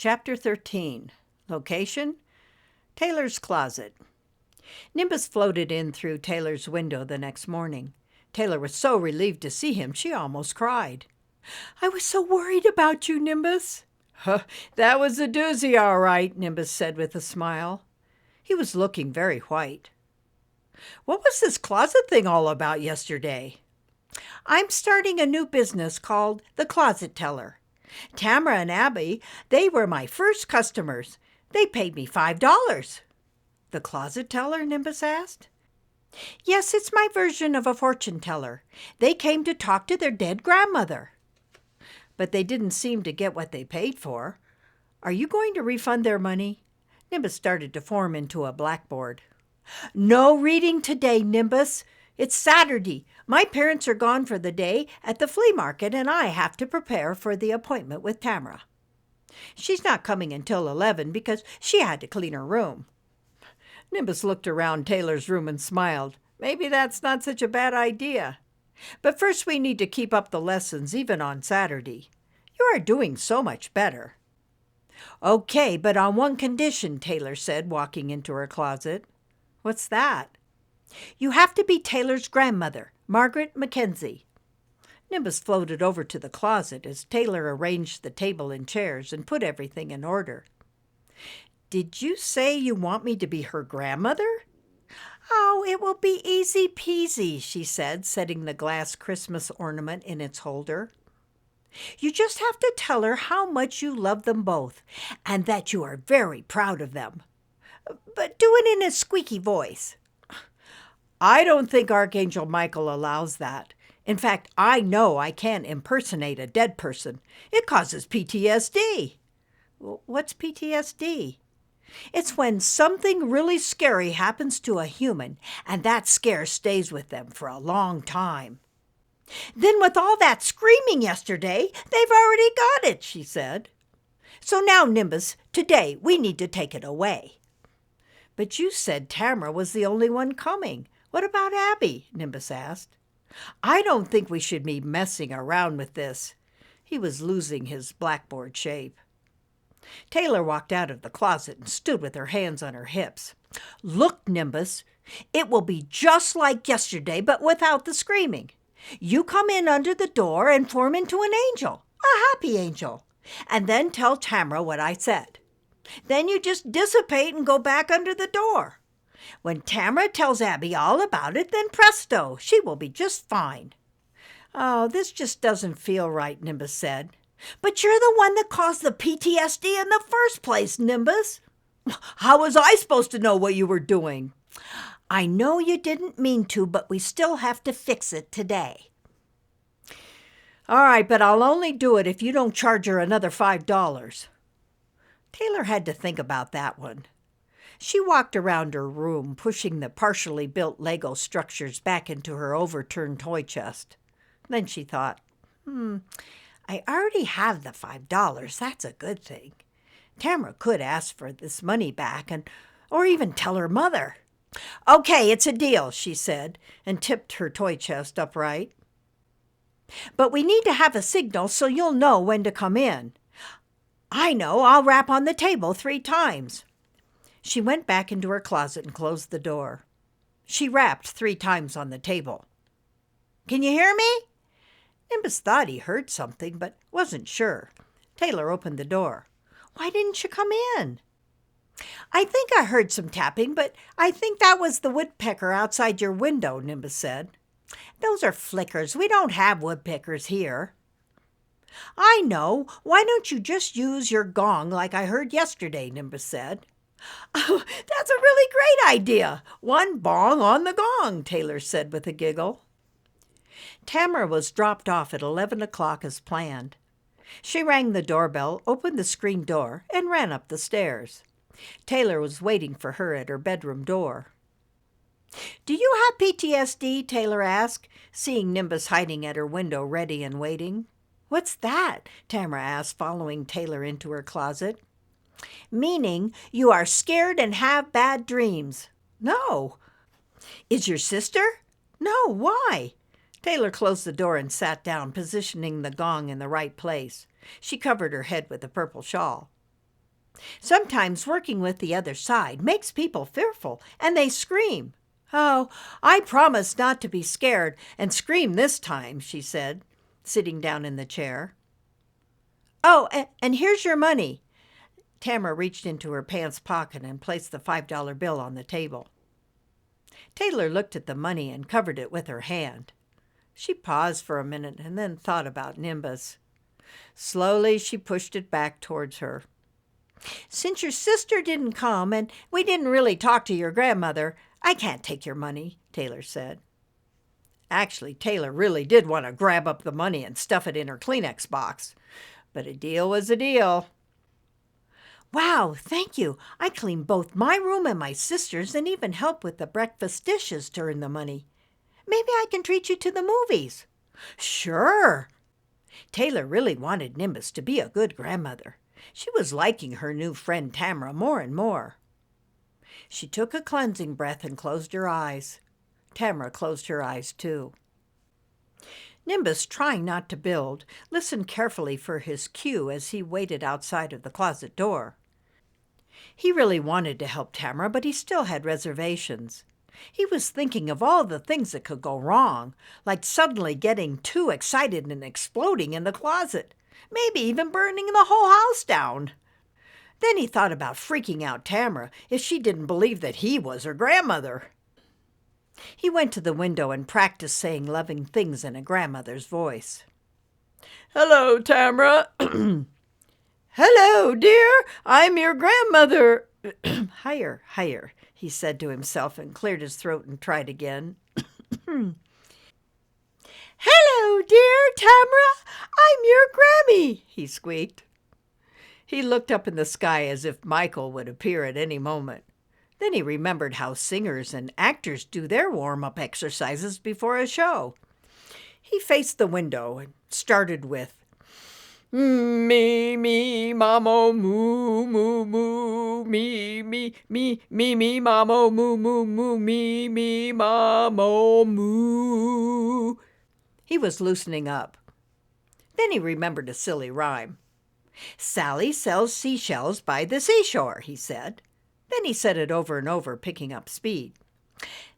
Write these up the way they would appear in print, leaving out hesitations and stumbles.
Chapter 13. Location? Taylor's closet. Nimbus floated in through Taylor's window the next morning. Taylor was so relieved to see him, she almost cried. "I was so worried about you, Nimbus." "Huh, that was a doozy, all right," Nimbus said with a smile. He was looking very white. "What was this closet thing all about yesterday?" "I'm starting a new business called The Closet Teller. Tamara and Abby, they were my first customers. They paid me $5. "The closet teller?" Nimbus asked. "Yes, it's my version of a fortune teller. They came to talk to their dead grandmother." "But they didn't seem to get what they paid for. Are you going to refund their money?" Nimbus started to form into a blackboard. "No reading today, Nimbus. It's Saturday. My parents are gone for the day at the flea market, and I have to prepare for the appointment with Tamara. She's not coming until 11 because she had to clean her room." Nimbus looked around Taylor's room and smiled. Maybe that's not such a bad idea. But first we need to keep up the lessons, even on Saturday. You are doing so much better. "Okay, but on one condition," Taylor said, walking into her closet. "What's that?" "You have to be Taylor's grandmother, Margaret Mackenzie." Nimbus floated over to the closet as Taylor arranged the table and chairs and put everything in order. "Did you say you want me to be her grandmother?" "Oh, it will be easy peasy," she said, setting the glass Christmas ornament in its holder. "You just have to tell her how much you love them both and that you are very proud of them. But do it in a squeaky voice." "I don't think Archangel Michael allows that. In fact, I know I can't impersonate a dead person. It causes PTSD. "What's PTSD?" "It's when something really scary happens to a human, and that scare stays with them for a long time." "Then with all that screaming yesterday, they've already got it," she said. "So now, Nimbus, today we need to take it away." "But you said Tamara was the only one coming. What about Abby?" Nimbus asked. "I don't think we should be messing around with this." He was losing his blackboard shape. Taylor walked out of the closet and stood with her hands on her hips. "Look, Nimbus, it will be just like yesterday, but without the screaming. You come in under the door and form into an angel, a happy angel, and then tell Tamara what I said. Then you just dissipate and go back under the door. When Tamara tells Abby all about it, then presto, she will be just fine." "Oh, this just doesn't feel right," Nimbus said. "But you're the one that caused the PTSD in the first place, Nimbus." "How was I supposed to know what you were doing?" "I know you didn't mean to, but we still have to fix it today." "All right, but I'll only do it if you don't charge her another $5. Taylor had to think about that one. She walked around her room, pushing the partially built Lego structures back into her overturned toy chest. Then she thought, I already have the $5. That's a good thing. Tamara could ask for this money back or even tell her mother. "Okay, it's a deal," she said, and tipped her toy chest upright. "But we need to have a signal so you'll know when to come in." "I know, I'll rap on the table 3 times. She went back into her closet and closed the door. She rapped 3 times on the table. "Can you hear me?" Nimbus thought he heard something, but wasn't sure. Taylor opened the door. "Why didn't you come in?" "I think I heard some tapping, but I think that was the woodpecker outside your window," Nimbus said. "Those are flickers. We don't have woodpeckers here." "I know. Why don't you just use your gong like I heard yesterday?" Nimbus said. "Oh, that's a really great idea. 1 bong on the gong," Taylor said with a giggle. Tamara was dropped off at 11 o'clock as planned. She rang the doorbell, opened the screen door, and ran up the stairs. Taylor was waiting for her at her bedroom door. "Do you have PTSD?" Taylor asked, seeing Nimbus hiding at her window ready and waiting. "What's that?" Tamara asked, following Taylor into her closet. "Meaning you are scared and have bad dreams." "No." "Is your sister?" "No, why?" Taylor closed the door and sat down, positioning the gong in the right place. She covered her head with a purple shawl. Sometimes working with the other side makes people fearful, and they scream. Oh, I promise not to be scared and scream this time, she said, sitting down in the chair. Oh, and here's your money. Tamara reached into her pants pocket and placed the $5 bill on the table. Taylor looked at the money and covered it with her hand. She paused for a minute and then thought about Nimbus. Slowly, she pushed it back towards her. Since your sister didn't come and we didn't really talk to your grandmother, I can't take your money, Taylor said. Actually, Taylor really did want to grab up the money and stuff it in her Kleenex box. But a deal was a deal. Wow, thank you. I cleaned both my room and my sister's and even helped with the breakfast dishes to earn the money. Maybe I can treat you to the movies. Sure. Taylor really wanted Nimbus to be a good grandmother. She was liking her new friend Tamara more and more. She took a cleansing breath and closed her eyes. Tamara closed her eyes too. Nimbus, trying not to build, listened carefully for his cue as he waited outside of the closet door. He really wanted to help Tamara, but he still had reservations. He was thinking of all the things that could go wrong, like suddenly getting too excited and exploding in the closet, maybe even burning the whole house down. Then he thought about freaking out Tamara if she didn't believe that he was her grandmother. He went to the window and practiced saying loving things in a grandmother's voice. Hello, Tamara. Hello, dear. I'm your grandmother. Higher, higher, he said to himself and cleared his throat and tried again. Hello, dear Tamara. I'm your Grammy, he squeaked. He looked up in the sky as if Michael would appear at any moment. Then he remembered how singers and actors do their warm-up exercises before a show. He faced the window and started with, me, mamo, moo, moo, moo, me, mamo, moo, moo, moo, me, mamo, moo. He was loosening up. Then he remembered a silly rhyme. Sally sells seashells by the seashore, he said. Then he said it over and over, picking up speed.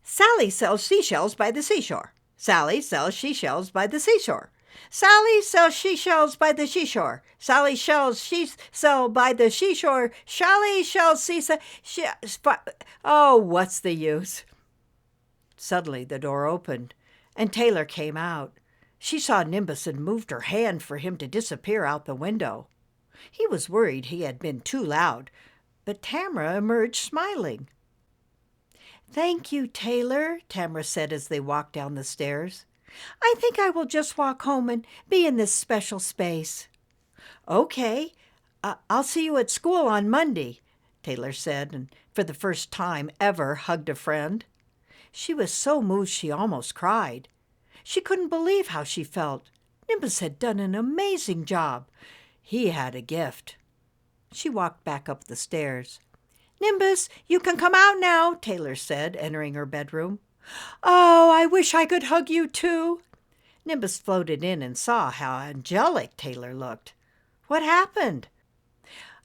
Sally sells seashells by the seashore. Sally sells seashells by the seashore. Sally sells seashells by the seashore. Sally shells sell by the seashore. Sally shells Oh, what's the use? Suddenly the door opened, and Taylor came out. She saw Nimbus and moved her hand for him to disappear out the window. He was worried he had been too loud, but Tamara emerged smiling. Thank you, Taylor, Tamara said as they walked down the stairs. I think I will just walk home and be in this special space. Okay, I'll see you at school on Monday, Taylor said, and for the first time ever hugged a friend. She was so moved she almost cried. She couldn't believe how she felt. Nimbus had done an amazing job. He had a gift. She walked back up the stairs. Nimbus, you can come out now, Taylor said, entering her bedroom. Oh, I wish I could hug you too. Nimbus floated in and saw how angelic Taylor looked. What happened?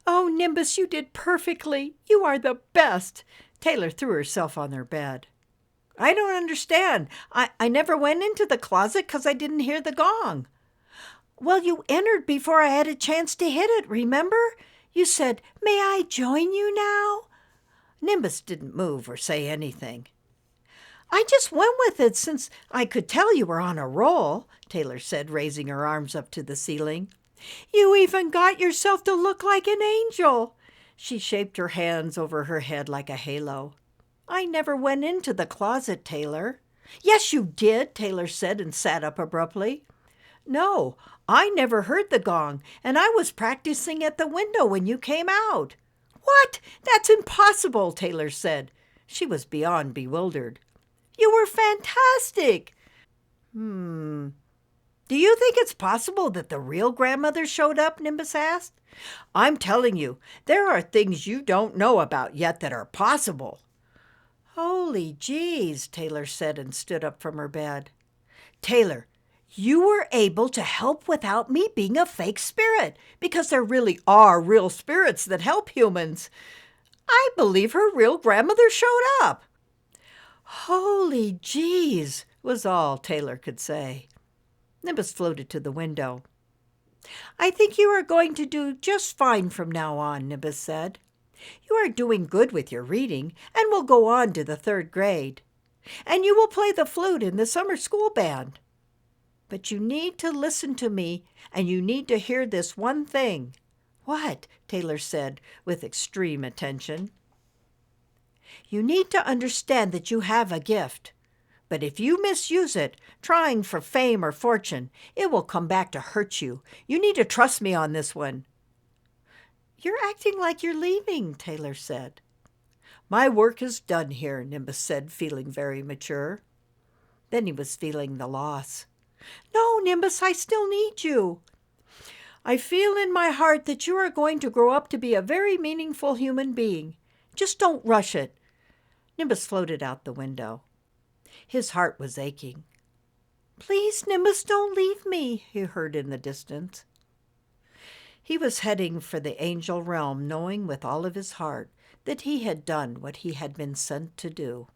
Oh, Nimbus, you did perfectly. You are the best. Taylor threw herself on their bed. I don't understand. I never went into the closet because I didn't hear the gong. Well, you entered before I had a chance to hit it, remember? You said, may I join you now? Nimbus didn't move or say anything. I just went with it since I could tell you were on a roll, Taylor said, raising her arms up to the ceiling. You even got yourself to look like an angel. She shaped her hands over her head like a halo. I never went into the closet, Taylor. Yes, you did, Taylor said and sat up abruptly. No, I never heard the gong, and I was practicing at the window when you came out. What? That's impossible, Taylor said. She was beyond bewildered. You were fantastic. Do you think it's possible that the real grandmother showed up? Nimbus asked. I'm telling you, there are things you don't know about yet that are possible. Holy jeez, Taylor said and stood up from her bed. Taylor, You were able to help without me being a fake spirit, because there really are real spirits that help humans. I believe her real grandmother showed up." "Holy jeez," was all Taylor could say. Nimbus floated to the window. "I think you are going to do just fine from now on," Nimbus said. "You are doing good with your reading and will go on to the 3rd grade. And you will play the flute in the summer school band. But you need to listen to me, and you need to hear this one thing." "What?" Taylor said with extreme attention. "You need to understand that you have a gift. But if you misuse it, trying for fame or fortune, it will come back to hurt you. You need to trust me on this one." "You're acting like you're leaving," Taylor said. "My work is done here," Nimbus said, feeling very mature. Then he was feeling the loss. "No, Nimbus, I still need you. I feel in my heart that you are going to grow up to be a very meaningful human being. Just don't rush it." Nimbus floated out the window. His heart was aching. "Please, Nimbus, don't leave me," he heard in the distance. He was heading for the angel realm, knowing with all of his heart that he had done what he had been sent to do.